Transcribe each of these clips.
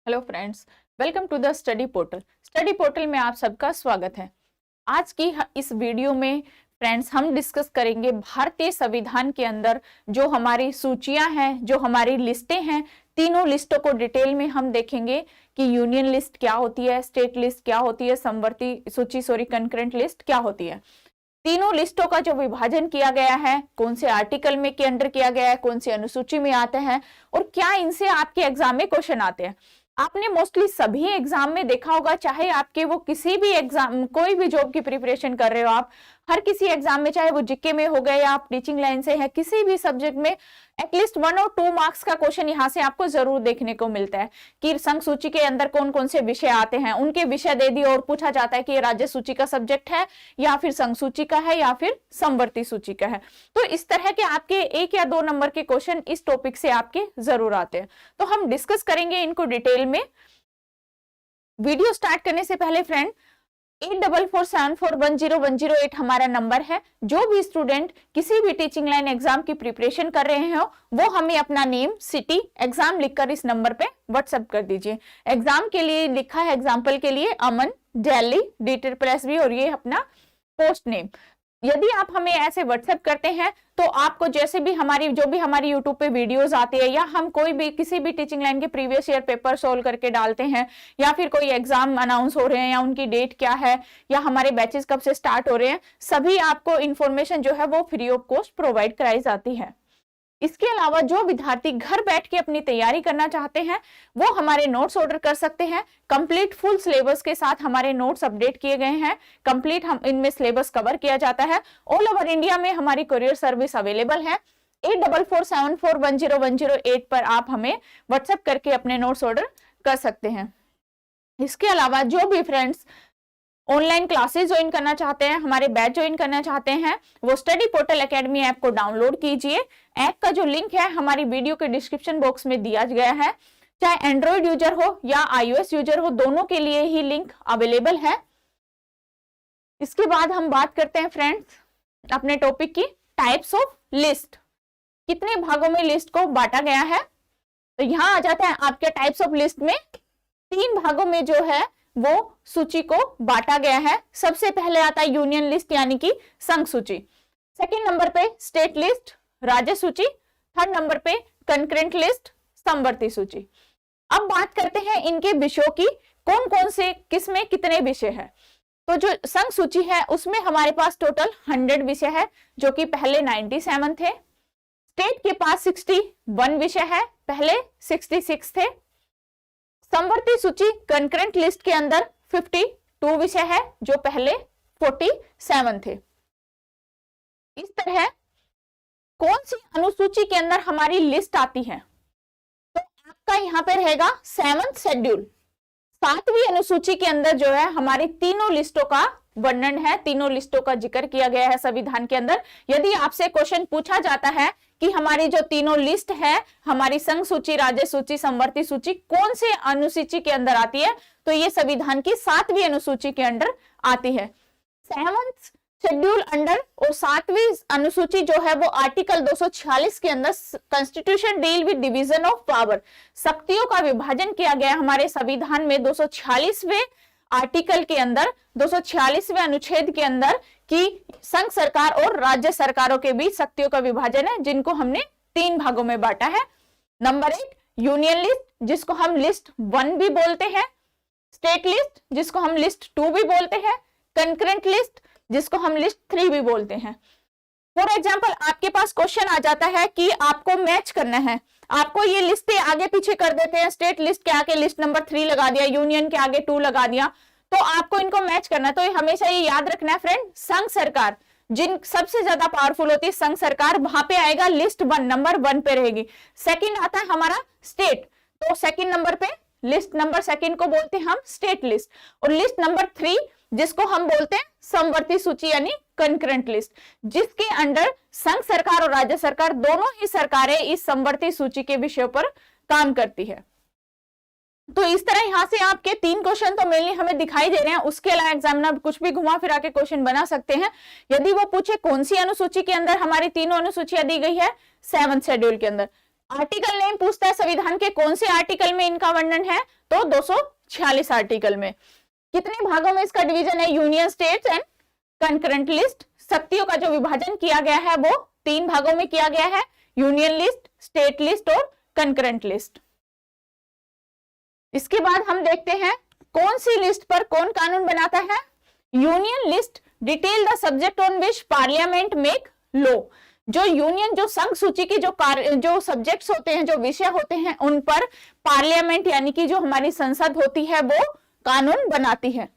Hello friends, welcome to the study portal. Study portal में आप सबका स्वागत है। आज की इस वीडियो में फ्रेंड्स हम डिस्कस करेंगे भारतीय संविधान के अंदर जो हमारी सूचियां हैं, जो हमारी लिस्टें हैं, तीनों लिस्टों को डिटेल में हम देखेंगे कि यूनियन लिस्ट क्या होती है, स्टेट लिस्ट क्या होती है, समवर्ती सूची कंकरेंट लिस्ट क्या होती है। तीनों लिस्टों का जो विभाजन किया गया है, कौन से आर्टिकल में के अंडर किया गया है, कौन सी अनुसूची में आते हैं और क्या इनसे आपके एग्जाम में क्वेश्चन आते हैं। आपने मोस्टली सभी एग्जाम में देखा होगा, चाहे आपके वो किसी भी एग्जाम, कोई भी जॉब की प्रिपरेशन कर रहे हो आप, हर किसी एग्जाम में, चाहे वो जीके में हो गए या आप टीचिंग लाइन से है, किसी भी सब्जेक्ट में एटलीस्ट 1 और 2 मार्क्स का क्वेश्चन यहाँ से आपको जरूर देखने को मिलता है कि संघ सूची के अंदर कौन कौन से विषय आते हैं, उनके विषय दे दिए और पूछा जाता है कि ये राज्य सूची का सब्जेक्ट है या फिर संघ सूची का है या फिर समवर्ती सूची का है। तो इस तरह के आपके 1 या 2 नंबर के क्वेश्चन इस टॉपिक से आपके जरूर आते हैं। तो हम डिस्कस करेंगे इनको डिटेल में। वीडियो स्टार्ट करने से पहले फ्रेंड 8447410108 हमारा नंबर है। जो भी स्टूडेंट किसी भी टीचिंग लाइन एग्जाम की प्रिपरेशन कर रहे हो वो हमें अपना नेम, सिटी, एग्जाम लिखकर इस नंबर पे व्हाट्सएप कर दीजिए। एग्जाम के लिए लिखा है एग्जाम्पल के लिए अमन, दिल्ली, DSSB और ये अपना पोस्ट नेम। यदि आप हमें ऐसे व्हाट्सएप करते हैं तो आपको जैसे भी जो भी हमारी यूट्यूब पे वीडियोस आती है या हम कोई भी किसी भी टीचिंग लाइन के प्रीवियस ईयर पेपर सोल्व करके डालते हैं या फिर कोई एग्जाम अनाउंस हो रहे हैं या उनकी डेट क्या है या हमारे बैचेस कब से स्टार्ट हो रहे हैं, सभी आपको इन्फॉर्मेशन जो है वो फ्री ऑफ कॉस्ट प्रोवाइड कराई जाती है। इसके अलावा जो विद्यार्थी घर बैठ के अपनी तैयारी करना चाहते हैं वो हमारे नोट्स ऑर्डर कर सकते हैं। कंप्लीट फुल सिलेबस के साथ हमारे नोट्स अपडेट किए गए हैं। कंप्लीट हम इनमें सिलेबस कवर किया जाता है। ऑल ओवर इंडिया में हमारी कोरियर सर्विस अवेलेबल है। 8447410108 पर आप हमें व्हाट्सएप करके अपने नोट्स ऑर्डर कर सकते हैं। इसके अलावा जो भी फ्रेंड्स ऑनलाइन क्लासेस ज्वाइन करना चाहते हैं, हमारे बैच ज्वाइन करना चाहते हैं, वो स्टडी पोर्टल एकेडमी ऐप को डाउनलोड कीजिए। ऐप का जो लिंक है हमारी वीडियो के डिस्क्रिप्शन बॉक्स में दिया गया है। चाहे एंड्रॉइड यूजर हो या iOS यूजर हो, दोनों के लिए ही लिंक अवेलेबल है। इसके बाद हम बात करते हैं फ्रेंड्स अपने टॉपिक की, टाइप्स ऑफ लिस्ट। कितने भागों में लिस्ट को बांटा गया है, तो यहाँ आ जाता है आपके टाइप्स ऑफ लिस्ट में 3 भागों में जो है वो सूची को बांटा गया है। सबसे पहले आता है यूनियन लिस्ट यानी कि संघ सूची। सेकंड नंबर पे स्टेट लिस्ट, राज्य सूची। थर्ड नंबर पे कंकरेंट लिस्ट, समवर्ती सूची। अब बात करते हैं इनके विषयों की, कौन कौन से किसमें कितने विषय है। तो जो संघ सूची है उसमें हमारे पास टोटल 100 विषय है, जो कि पहले 97 थे। स्टेट के पास 61 विषय है, पहले 66 थे। समवर्ती सूची कंकरेंट लिस्ट के अंदर 52 विषय है, जो पहले 47 थे। इस तरह कौन सी अनुसूची के अंदर हमारी लिस्ट आती है, तो आपका यहां पे रहेगा 7th शेड्यूल। 7वीं अनुसूची के अंदर जो है हमारी तीनों लिस्टों का वर्णन है, तीनों लिस्टों का जिक्र किया गया है संविधान के अंदर। यदि आपसे क्वेश्चन पूछा जाता है कि हमारी जो तीनों लिस्ट है, हमारी संघ सूची, राज्य सूची, समवर्ती सूची, कौन से अनुसूची के अंदर आती है, तो ये संविधान की 7वीं अनुसूची के अंदर आती है। 7th शेड्यूल अंडर और 7वीं अनुसूची जो है वो आर्टिकल 246 के अंदर constitution deal with division of power, शक्तियों का विभाजन किया गया हमारे संविधान में 246वें आर्टिकल के अंदर, 246वें अनुच्छेद के अंदर कि संघ सरकार और राज्य सरकारों के बीच शक्तियों का विभाजन है, जिनको हमने 3 भागों में बांटा है। नंबर 1 यूनियन लिस्ट, जिसको हम लिस्ट 1 भी बोलते हैं। स्टेट लिस्ट, जिसको हम लिस्ट 2 भी बोलते हैं। कंकरेंट लिस्ट, जिसको हम लिस्ट 3 भी बोलते हैं। फॉर एग्जाम्पल आपके पास क्वेश्चन आ जाता है कि आपको मैच करना है, आपको ये लिस्टें आगे पीछे कर देते हैं, स्टेट लिस्ट के आगे लिस्ट नंबर 3 लगा दिया, यूनियन के आगे 2 लगा दिया, तो आपको इनको मैच करना है। तो हमेशा ये याद रखना है फ्रेंड, संघ सरकार जिन सबसे ज्यादा पावरफुल होती है संघ सरकार, वहां पे आएगा लिस्ट 1, नंबर 1 पे रहेगी। सेकंड आता है हमारा स्टेट, तो सेकंड नंबर पे लिस्ट नंबर सेकंड को बोलते हैं हम स्टेट लिस्ट। और लिस्ट नंबर 3 जिसको हम बोलते हैं समवर्ती सूची यानी कंकरेंट लिस्ट, जिसके अंडर संघ सरकार और राज्य सरकार दोनों ही सरकारें इस समवर्ती सूची के विषयों पर काम करती है। तो इस तरह यहाँ से आपके 3 क्वेश्चन तो मेनली हमें दिखाई दे रहे हैं। उसके अलावा एग्जामिनर कुछ भी घुमा फिरा के क्वेश्चन बना सकते हैं। यदि वो पूछे कौन सी अनुसूची के अंदर हमारी तीनों अनुसूचियां दी गई है, 7th शेड्यूल के अंदर, आर्टिकल नेम पूछता है संविधान के कौन से आर्टिकल में इनका वर्णन है, तो 246 आर्टिकल में। कितने भागों में इसका डिवीजन है, union states and concurrent list. शक्तियों का जो विभाजन किया गया है वो 3 भागों में किया गया है, यूनियन लिस्ट, स्टेट लिस्ट और कंकरेंट लिस्ट। इसके बाद हम देखते हैं कौन सी लिस्ट पर कौन कानून बनाता है। Union list detail the subject on which parliament make law. जो यूनियन, जो संघ सूची की जो सब्जेक्ट्स होते हैं, जो विषय होते हैं, उन पर पार्लियामेंट यानी कि जो हमारी संसद होती है वो कानून बनाती है।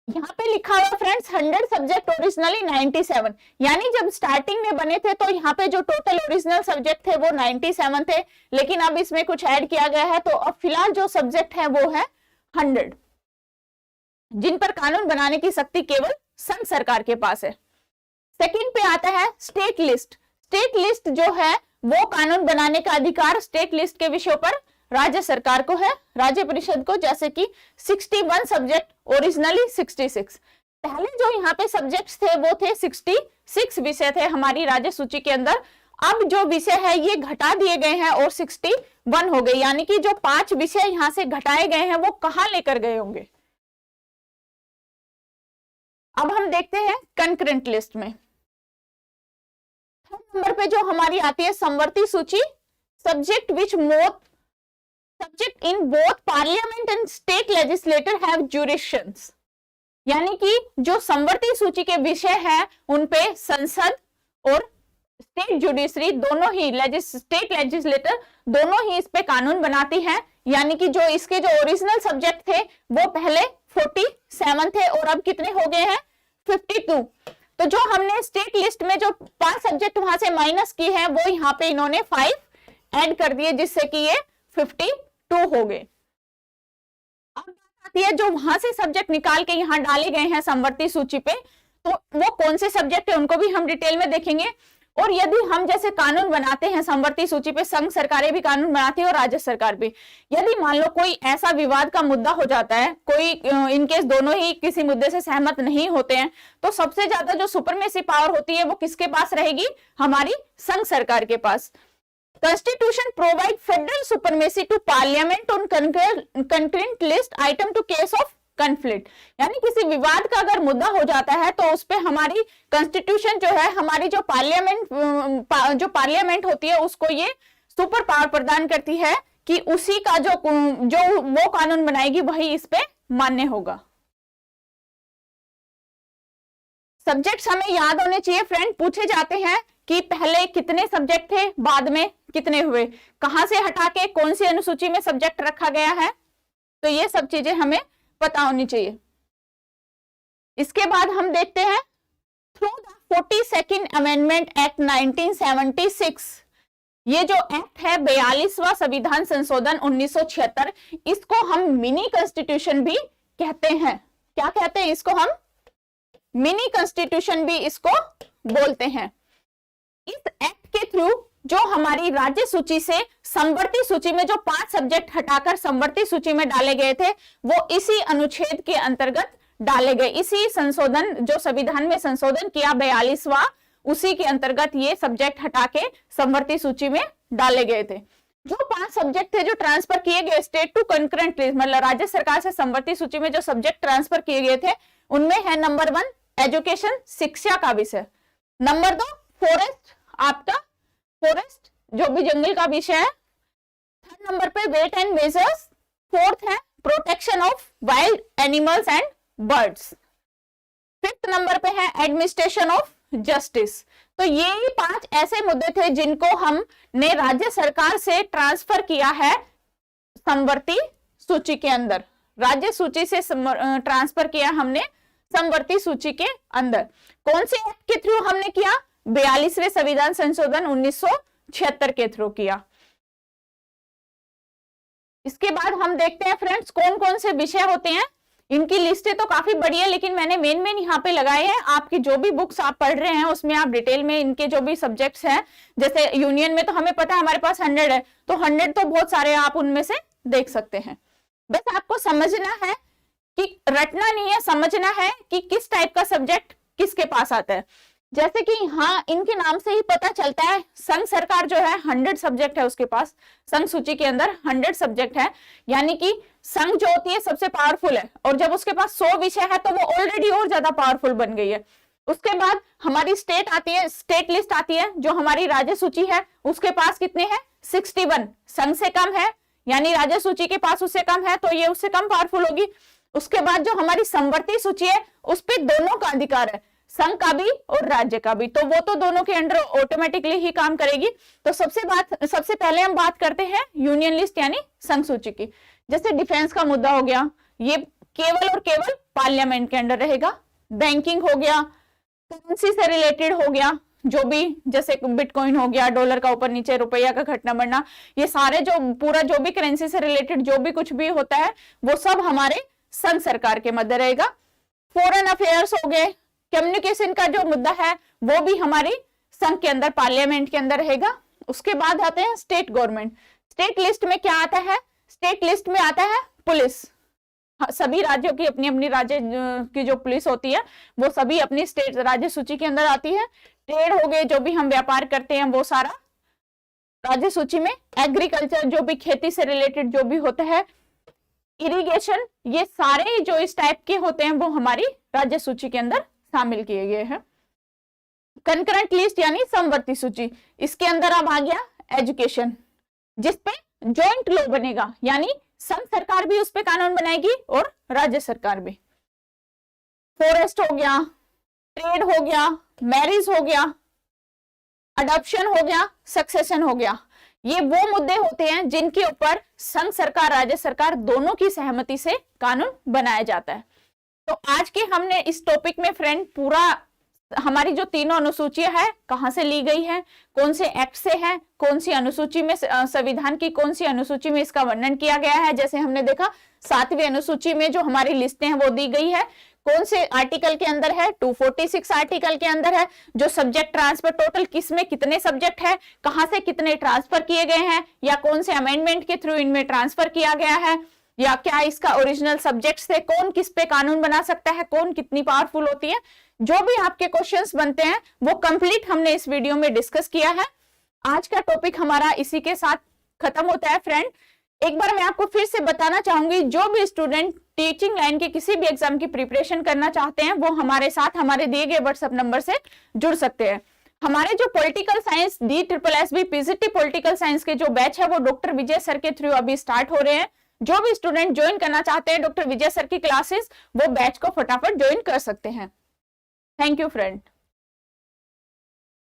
यहाँ पे लिखा हुआ फ्रेंड्स 100 सब्जेक्ट, ओरिजिनली 97, यानी जब स्टार्टिंग में बने थे तो यहाँ पे जो टोटल ओरिजिनल सब्जेक्ट थे वो 97 थे, लेकिन अब इसमें कुछ ऐड किया गया है, तो अब फिलहाल जो सब्जेक्ट है वो है 100, जिन पर कानून बनाने की शक्ति केवल संघ सरकार के पास है। सेकंड पे आता है स्टेट लिस्ट। स्टेट लिस्ट जो है वो कानून बनाने का अधिकार स्टेट लिस्ट के विषयों पर राज्य सरकार को है, राज्य परिषद को, जैसे कि 61 सब्जेक्ट, ओरिजिनली 66। पहले जो यहाँ पे सब्जेक्ट्स थे वो थे 66 विषय थे हमारी राज्य सूची के अंदर। अब जो विषय है ये घटा दिए गए हैं और 61 हो गए, यानी कि जो 5 विषय यहाँ से घटाए गए हैं वो कहाँ लेकर गए होंगे। अब हम देखते हैं कंकरेंट लिस्ट में। थर्ड नंबर पे जो हमारी आती है समवर्ती सूची, subject which subject in both parliament and state legislator have jurisdictions, यानी कि जो समवर्ती सूची के विषय हैं उन पे संसद और स्टेट जुडिशरी दोनों ही, स्टेट लेजिस्लेटर दोनों ही इस पे कानून बनाती हैं। यानी कि जो इसके जो ओरिजिनल सब्जेक्ट थे वो पहले 47 थे और अब कितने हो गए हैं, 52। तो जो हमने स्टेट लिस्ट में जो 5 सब्जेक्ट वहां से माइनस की है वो यहाँ पे इन्होंने 5 ऐड कर दिए, जिससे कि ये 52 हो गए। अब बात आती है जो वहां से सब्जेक्ट निकाल के यहाँ डाले गए हैं समवर्ती सूची पे, तो वो कौन से सब्जेक्ट है उनको भी हम डिटेल में देखेंगे। और यदि हम जैसे कानून बनाते हैं समवर्ती सूची पे, संघ सरकारें भी कानून बनाती है और राज्य सरकार भी, यदि मान लो कोई ऐसा विवाद का मुद्दा हो जाता है, कोई इनकेस दोनों ही किसी मुद्दे से सहमत नहीं होते हैं, तो सबसे ज्यादा जो सुपरमेसी पावर होती है वो किसके पास रहेगी, हमारी संघ सरकार के पास। Constitution provide federal supremacy to parliament on concurrent list item to case of conflict, यानी किसी विवाद का अगर मुद्दा हो जाता है तो उस पे हमारी कॉन्स्टिट्यूशन जो है, हमारी जो पार्लियामेंट होती है उसको ये सुपर पावर प्रदान करती है कि उसी का जो वो कानून बनाएगी वही इस पे मान्य होगा। सब्जेक्ट्स हमें याद होने चाहिए फ्रेंड, पूछे जाते हैं कि पहले कितने सब्जेक्ट थे, बाद में कितने हुए, कहां से हटा के कौन सी अनुसूची में सब्जेक्ट रखा गया है, तो ये सब चीजें हमें पता होनी चाहिए। इसके बाद हम देखते हैं through the 42nd amendment act 1976, ये जो एक्ट है 42वां संविधान संशोधन 1976, इसको हम मिनी कॉन्स्टिट्यूशन भी कहते हैं। क्या कहते हैं इसको, हम मिनी कॉन्स्टिट्यूशन भी इसको बोलते हैं। इस एक्ट के थ्रू जो हमारी राज्य सूची से समवर्ती सूची में जो 5 सब्जेक्ट हटाकर समवर्ती सूची में डाले गए थे वो इसी अनुच्छेद के अंतर्गत डाले गए। इसी संशोधन जो संविधान में संशोधन किया 42वां, उसी के अंतर्गत ये सब्जेक्ट हटा के समवर्ती सूची में डाले गए थे। जो 5 सब्जेक्ट थे जो ट्रांसफर किए गए स्टेट टू कंकरेंट लिस्ट, मतलब राज्य सरकार से समवर्ती सूची में जो सब्जेक्ट ट्रांसफर किए गए थे उनमें है नंबर 1 एजुकेशन, शिक्षा का विषय, नंबर 2 फॉरेस्ट, आपका फॉरेस्ट जो भी जंगल का विषय है, थर्ड नंबर पे वेट एंड मेजर्स, फोर्थ है protection of wild animals and birds, fifth number पे है एडमिनिस्ट्रेशन ऑफ जस्टिस। तो ये 5 ऐसे मुद्दे थे जिनको हमने राज्य सरकार से ट्रांसफर किया है समवर्ती सूची के अंदर, राज्य सूची से ट्रांसफर किया हमने समवर्ती सूची के अंदर। कौन से एक्ट के थ्रू हमने किया, 42वें संविधान संशोधन 1976 के थ्रू किया। इसके बाद हम देखते हैं फ्रेंड्स कौन कौन से विषय होते हैं। इनकी लिस्टें तो काफी बड़ी है, लेकिन मैंने मेन यहाँ पे लगाए हैं। आपकी जो भी बुक्स आप पढ़ रहे हैं उसमें आप डिटेल में इनके जो भी सब्जेक्ट्स हैं, जैसे यूनियन में तो हमें पता है हमारे पास 100 है, तो 100 तो बहुत सारे आप उनमें से देख सकते हैं। बस आपको समझना है कि रटना नहीं है, समझना है कि किस टाइप का सब्जेक्ट किसके पास आता है। जैसे कि हाँ, इनके नाम से ही पता चलता है, संघ सरकार जो है 100 सब्जेक्ट है उसके पास, संघ सूची के अंदर 100 सब्जेक्ट है, यानी कि संघ जो होती है सबसे पावरफुल है, और जब उसके पास 100 विषय है तो वो ऑलरेडी और ज्यादा पावरफुल बन गई है। उसके बाद हमारी स्टेट आती है, स्टेट लिस्ट आती है, जो हमारी राज्य सूची है उसके पास कितने हैं 61, संघ से कम है, यानी राज्य सूची के पास उससे कम है, तो ये उससे कम पावरफुल होगी। उसके बाद जो हमारी समवर्ती सूची है उस पर दोनों का अधिकार है, संघ का भी और राज्य का भी, तो वो तो दोनों के अंडर ऑटोमेटिकली ही काम करेगी। तो सबसे पहले हम बात करते हैं यूनियन लिस्ट यानी संघ सूची की। जैसे डिफेंस का मुद्दा हो गया, ये केवल और केवल पार्लियामेंट के अंडर रहेगा। बैंकिंग हो गया, करेंसी से रिलेटेड हो गया, जो भी जैसे बिटकॉइन हो गया, डॉलर का ऊपर नीचे, रुपया का घटना बढ़ना, ये सारे जो पूरा जो भी करेंसी से रिलेटेड जो भी कुछ भी होता है वो सब हमारे संघ सरकार के मध्य रहेगा। फॉरेन अफेयर्स हो गए, कम्युनिकेशन का जो मुद्दा है वो भी हमारी संघ के अंदर पार्लियामेंट के अंदर रहेगा। उसके बाद आते हैं स्टेट गवर्नमेंट। स्टेट लिस्ट में क्या आता है, स्टेट लिस्ट में आता है पुलिस। सभी राज्यों की अपनी अपनी राज्य की जो पुलिस होती है वो सभी अपनी स्टेट राज्य सूची के अंदर आती है। ट्रेड हो गए, जो भी हम व्यापार करते हैं वो सारा राज्य सूची में। एग्रीकल्चर, जो भी खेती से रिलेटेड जो भी होता है, इरिगेशन, ये सारे जो इस टाइप के होते हैं वो हमारी राज्य सूची के अंदर शामिल किए गए हैं। कंकरेंट लिस्ट यानी समवर्ती सूची, इसके अंदर अब आ गया एजुकेशन, जिसपे जॉइंट लॉ बनेगा, यानी संघ सरकार भी उस पे कानून बनाएगी और राज्य सरकार भी। फॉरेस्ट हो गया, ट्रेड हो गया, मैरिज हो गया, अडॉप्शन हो गया, सक्सेशन हो गया, ये वो मुद्दे होते हैं जिनके ऊपर संघ सरकार राज्य सरकार दोनों की सहमति से कानून बनाया जाता है। तो आज के हमने इस टॉपिक में फ्रेंड पूरा हमारी जो तीनों अनुसूचियां है कहां से ली गई है, कौन से एक्ट से है, कौन सी अनुसूची में, संविधान की कौन सी अनुसूची में इसका वर्णन किया गया है। जैसे हमने देखा 7वीं अनुसूची में जो हमारी लिस्टें हैं वो दी गई है, कौन से आर्टिकल के अंदर है, 246 आर्टिकल के अंदर है। जो सब्जेक्ट ट्रांसफर, टोटल किसमें कितने सब्जेक्ट है, कहां से कितने ट्रांसफर किए गए हैं, या कौन से अमेंडमेंट के थ्रू इनमें ट्रांसफर किया गया है, या क्या इसका ओरिजिनल सब्जेक्ट से कौन किस पे कानून बना सकता है, कौन कितनी पावरफुल होती है, जो भी आपके क्वेश्चंस बनते हैं वो कंप्लीट हमने इस वीडियो में डिस्कस किया है। आज का टॉपिक हमारा इसी के साथ खत्म होता है फ्रेंड। एक बार मैं आपको फिर से बताना चाहूंगी, जो भी स्टूडेंट टीचिंग लाइन के किसी भी एग्जाम की प्रिपरेशन करना चाहते हैं वो हमारे साथ हमारे दिए गए व्हाट्सएप नंबर से जुड़ सकते हैं। हमारे जो political science DSSB PGT political science के जो बैच है वो डॉक्टर विजय सर के थ्रू अभी स्टार्ट हो रहे हैं। जो भी स्टूडेंट ज्वाइन करना चाहते हैं डॉक्टर विजय सर की क्लासेस, वो बैच को फटाफट ज्वाइन कर सकते हैं। Thank you friend.